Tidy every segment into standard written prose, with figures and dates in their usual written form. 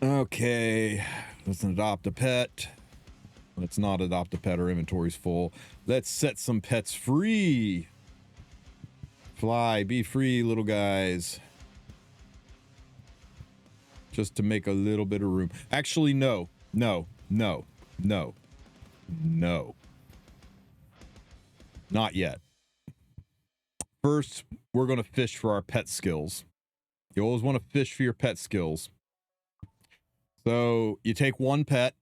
Okay, let's adopt a pet. Let's not adopt a pet. Our inventory's full. Let's set some pets free. Fly, be free, little guys. Just to make a little bit of room. Actually, no. Not yet. First, we're going to fish for our pet skills. You always want to fish for your pet skills. So you take one pet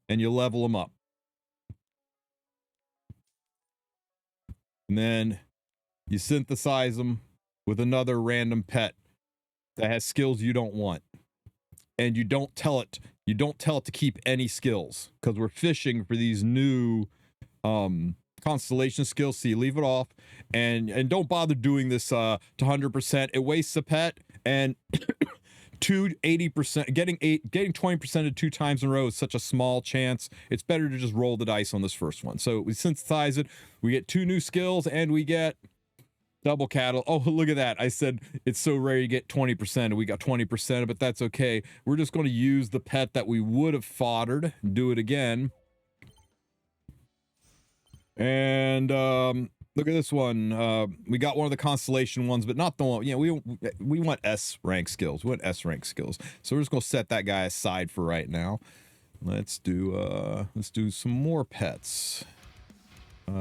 and you level them up. And then you synthesize them with another random pet that has skills you don't want. And you don't tell it to keep any skills, because we're fishing for these new constellation skills. So you leave it off, and don't bother doing this to 100%. It wastes a pet, and 80%, getting 20% of 2 times in a row is such a small chance. It's better to just roll the dice on this first one. So we synthesize it, we get 2 new skills, and we get double cattle. Oh, look at that. I said it's so rare you get 20%, and we got 20%, but that's okay. We're just going to use the pet that we would have foddered, do it again. And look at this one. We got one of the constellation ones, but not the one. You know, we want S rank skills. We want S rank skills. So we're just going to set that guy aside for right now. Let's do some more pets. We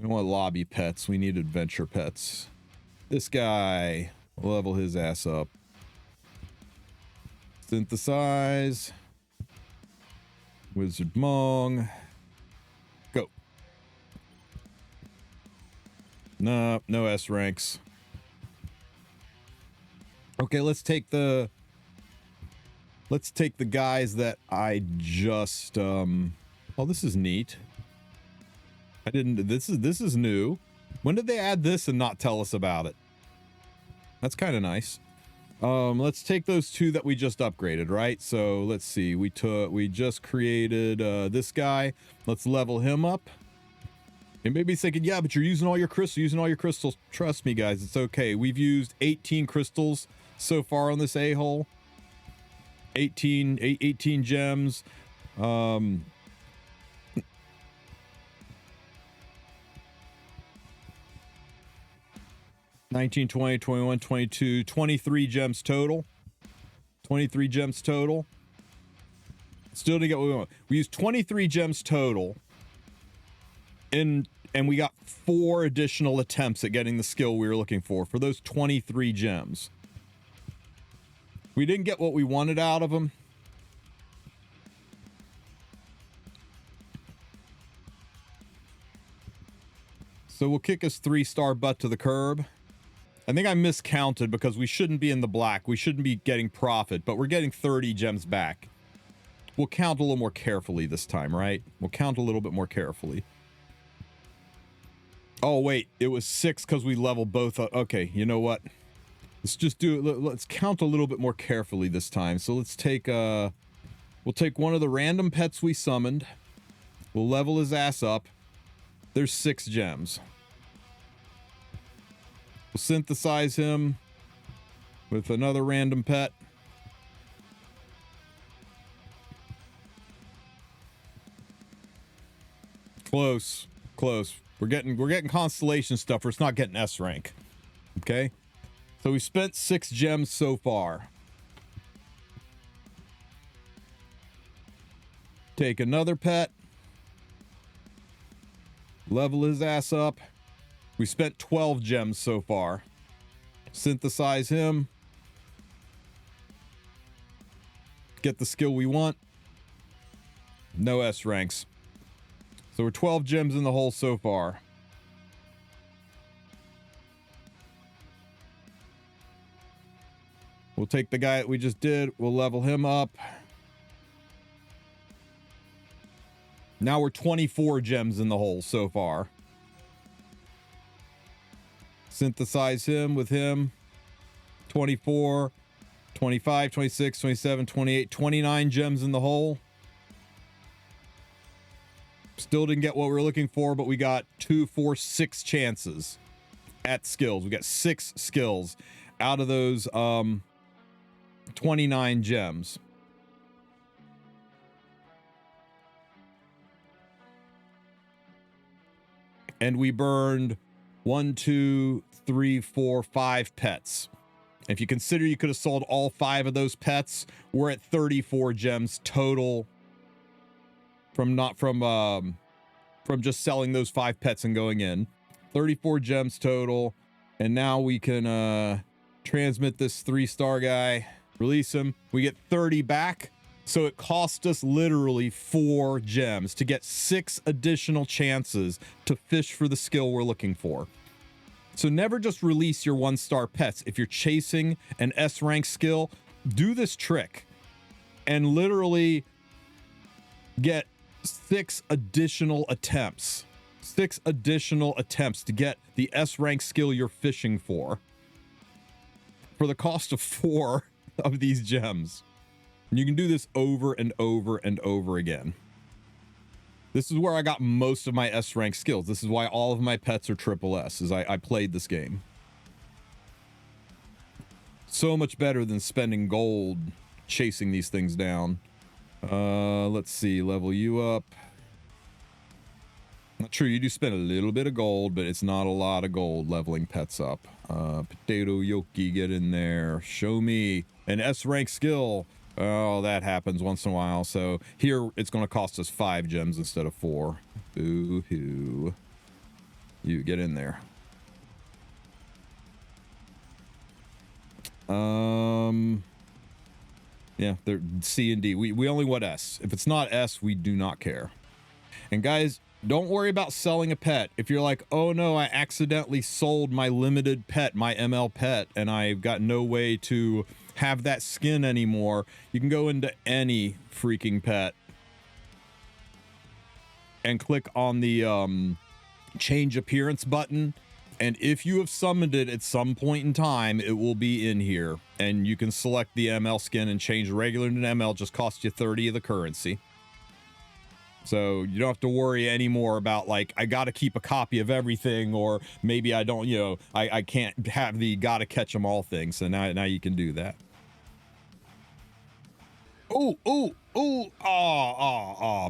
don't want lobby pets. We need adventure pets. This guy, level his ass up. Synthesize. Wizard Mong. Go. No S ranks. Okay, let's take the guys that I just oh, this is neat. This is new. When did they add this and not tell us about it? That's kind of nice. Let's take those 2 that we just upgraded, right? So let's see. We just created this guy. Let's level him up. And maybe thinking, yeah, but you're using all your crystals. Trust me, guys, it's okay. We've used 18 crystals so far on this a-hole. 18 gems. 19, 20, 21, 22, 23 gems total. 23 gems total. Still didn't get what we want. We used 23 gems total. And we got 4 additional attempts at getting the skill we were looking for those 23 gems. We didn't get what we wanted out of them. So we'll kick his 3-star butt to the curb. I think I miscounted because we shouldn't be in the black. We shouldn't be getting profit, but we're getting 30 gems back. We'll count a little more carefully this time, right? We'll count a little bit more carefully. Oh, wait. It was 6 because we leveled both up. Okay, you know what? Let's just do it. Let's count a little bit more carefully this time. So let's take, we'll take one of the random pets we summoned. We'll level his ass up. There's 6 gems. We'll synthesize him with another random pet. Close. We're getting constellation stuff. We're just not getting S rank. Okay? So we spent 6 gems so far. Take another pet. Level his ass up. We spent 12 gems so far. Synthesize him. Get the skill we want. No S ranks. So we're 12 gems in the hole so far. We'll take the guy that we just did. We'll level him up. Now we're 24 gems in the hole so far. Synthesize him with him. 24, 25, 26, 27, 28, 29 gems in the hole. Still didn't get what we were looking for, but we got 2, 4, 6 chances at skills. We got 6 skills out of those 29 gems. And we burned 1, 2, 3, 4, 5 pets. If you consider you could have sold all 5 of those pets, we're at 34 gems total from just selling those 5 pets and going in. 34 gems total. And now we can transmit this 3-star guy, release him. We get 30 back. So it cost us literally 4 gems to get 6 additional chances to fish for the skill we're looking for. So never just release your 1-star pets. If you're chasing an S rank skill, do this trick and literally get 6 additional attempts. 6 additional attempts to get the S rank skill you're fishing for the cost of 4 of these gems. And you can do this over and over and over again. This is where I got most of my S rank skills. This is why all of my pets are triple S, is I played this game. So much better than spending gold chasing these things down. Let's see, level you up. Not true, you do spend a little bit of gold, but it's not a lot of gold leveling pets up. Potato Yoki, get in there. Show me an S rank skill. Oh, that happens once in a while. So here it's going to cost us 5 gems instead of 4. Boo-hoo. You get in there. Yeah, they're C and D. We only want S. If it's not S, we do not care. And guys, don't worry about selling a pet. If you're like, oh no, I accidentally sold my limited pet, my ML pet, and I've got no way to have that skin anymore, you can go into any freaking pet and click on the change appearance button. And if you have summoned it at some point in time, it will be in here. And you can select the ML skin and change regular to ML, just cost you 30 of the currency. So you don't have to worry anymore about like, I got to keep a copy of everything, or maybe I don't, you know, I can't have the gotta catch them all thing. So now you can do that.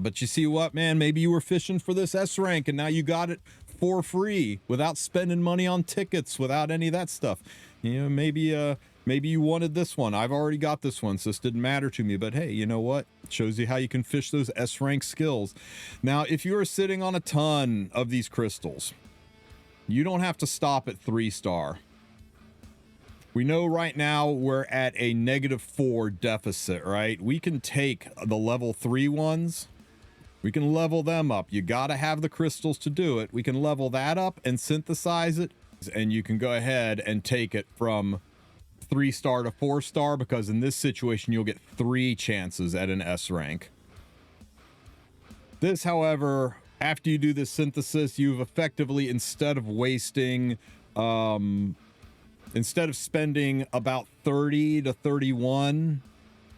But you see what, man? Maybe you were fishing for this S rank and now you got it for free without spending money on tickets, without any of that stuff. You know, maybe you wanted this one. I've already got this one, so this didn't matter to me. But hey, you know what? It shows you how you can fish those S rank skills. Now, if you are sitting on a ton of these crystals, you don't have to stop at 3-star. We know right now we're at a -4 deficit, right? We can take the level 3 ones. We can level them up. You got to have the crystals to do it. We can level that up and synthesize it. And you can go ahead and take it from 3-star to 4-star, because in this situation, you'll get 3 chances at an S rank. This, however, after you do this synthesis, you've effectively, instead of wasting, instead of spending about 30 to 31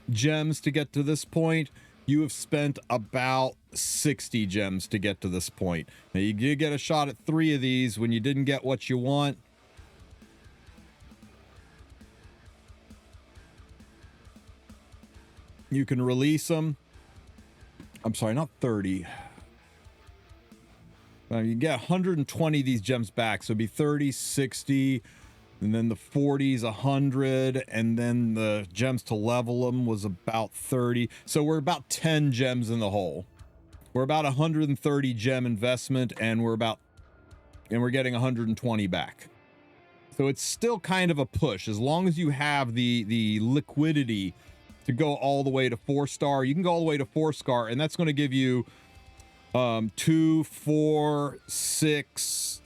gems to get to this point, you have spent about 60 gems to get to this point. Now, you did get a shot at 3 of these when you didn't get what you want. You can release them. I'm sorry, not 30. You get 120 of these gems back, so it'd be 30, 60, and then the 40s 100, and then the gems to level them was about 30. So we're about 10 gems in the hole. We're about 130 gem investment, and we're getting 120 back. So it's still kind of a push. As long as you have the liquidity to go all the way to 4-star, you can go all the way to 4-star, and that's going to give you 2, 4, 6,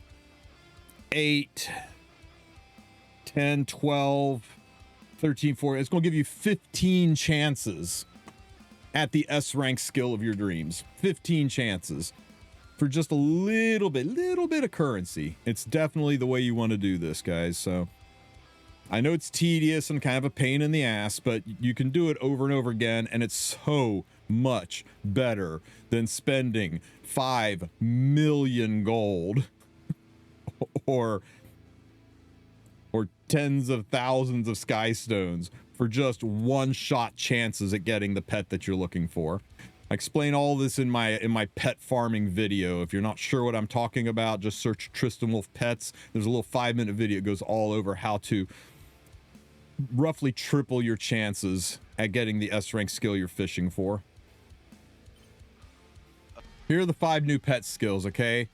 8, 10, 12, 13, 14. It's going to give you 15 chances at the S rank skill of your dreams. 15 chances for just a little bit of currency. It's definitely the way you want to do this, guys. So I know it's tedious and kind of a pain in the ass, but you can do it over and over again, and it's so much better than spending 5 million gold or tens of thousands of sky stones for just one-shot chances at getting the pet that you're looking for. I explain all this in my pet farming video. If you're not sure what I'm talking about, just search Tristen Wulf Pets. There's a little 5-minute video. It goes all over how to roughly triple your chances at getting the S rank skill you're fishing for. Here are the 5 new pet skills, okay?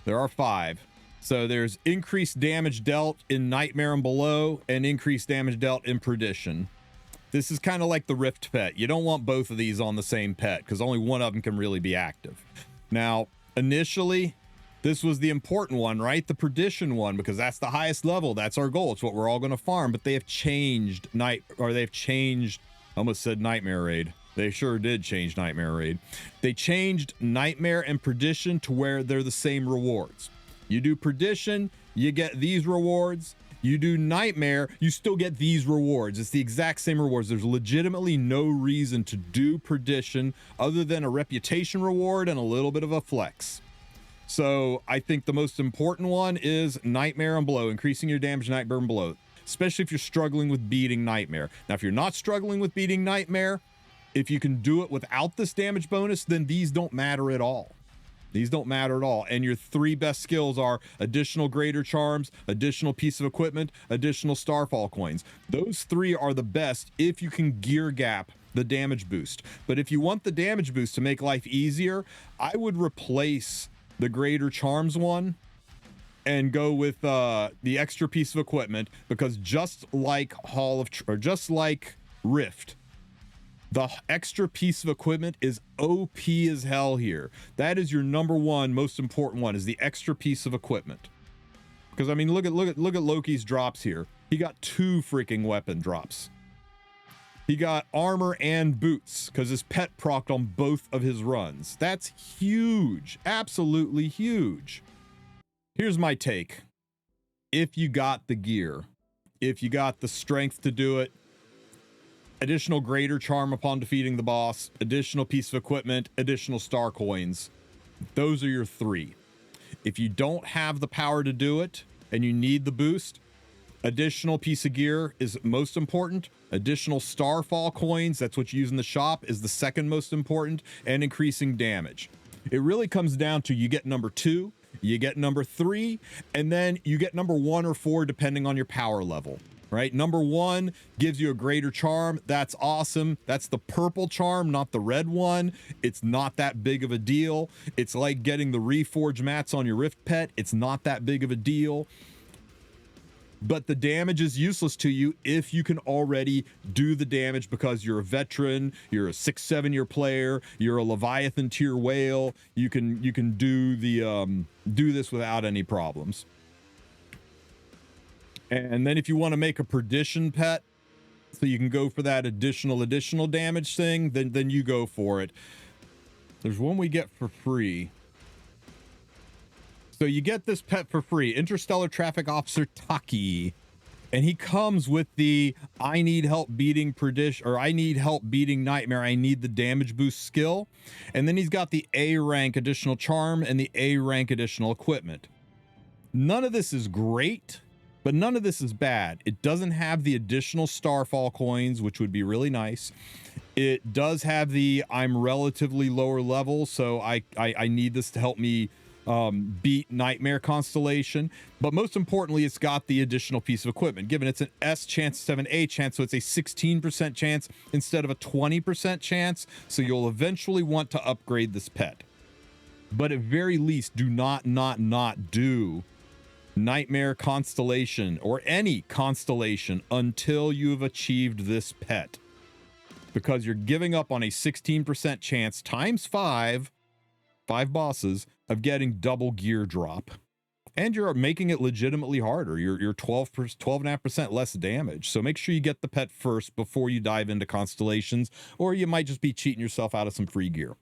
There are 5. So there's increased damage dealt in Nightmare and below, and increased damage dealt in Perdition. This is kind of like the Rift pet. You don't want both of these on the same pet because only one of them can really be active. Now, initially, this was the important one, right? The Perdition one, because that's the highest level. That's our goal. It's what we're all going to farm. But they have changed I almost said Nightmare Raid. They sure did change Nightmare Raid. They changed Nightmare and Perdition to where they're the same rewards. You do Perdition, you get these rewards. You do Nightmare, you still get these rewards. It's the exact same rewards. There's legitimately no reason to do Perdition other than a reputation reward and a little bit of a flex. So I think the most important one is Nightmare and below, increasing your damage Nightmare and below, especially if you're struggling with beating Nightmare. Now, if you're not struggling with beating Nightmare, if you can do it without this damage bonus, then these don't matter at all. These don't matter at all. And your 3 best skills are additional greater charms, additional piece of equipment, additional starfall coins. Those 3 are the best if you can gear gap the damage boost. But if you want the damage boost to make life easier, I would replace the greater charms one and go with the extra piece of equipment, because just like just like Rift, the extra piece of equipment is OP as hell here. That is your number one most important one, is the extra piece of equipment. Because I mean, look at Loki's drops here. He got 2 freaking weapon drops. He got armor and boots because his pet procced on both of his runs. That's huge, absolutely huge. Here's my take. If you got the gear, if you got the strength to do it, additional greater charm upon defeating the boss, additional piece of equipment, additional star coins. Those are your 3. If you don't have the power to do it and you need the boost, additional piece of gear is most important. Additional starfall coins, that's what you use in the shop, is the second most important, and increasing damage. It really comes down to you get number 2, you get number 3, and then you get number 1 or 4 depending on your power level. Right? Number 1 gives you a greater charm. That's awesome. That's the purple charm, not the red one. It's not that big of a deal. It's like getting the reforge mats on your Rift pet. It's not that big of a deal. But the damage is useless to you if you can already do the damage because you're a veteran, you're a 6-7 year player, you're a Leviathan tier whale. You can do this without any problems. And then if you want to make a Perdition pet, so you can go for that additional damage thing, then you go for it. There's one we get for free. So you get this pet for free, Interstellar Traffic Officer Taki. And he comes with the I need help beating Perdition, or I need help beating Nightmare, I need the damage boost skill. And then he's got the A rank additional charm and the A rank additional equipment. None of this is great, but none of this is bad. It doesn't have the additional starfall coins, which would be really nice. It does have the I'm relatively lower level, so I need this to help me beat Nightmare Constellation. But most importantly, it's got the additional piece of equipment. Given it's an S chance instead of an A chance, so it's a 16% chance instead of a 20% chance. So you'll eventually want to upgrade this pet. But at very least, do not do Nightmare Constellation or any constellation until you've achieved this pet, because you're giving up on a 16% chance times 5 bosses of getting double gear drop, and you're making it legitimately harder. You're 12.5% less damage. So make sure you get the pet first before you dive into constellations, or you might just be cheating yourself out of some free gear.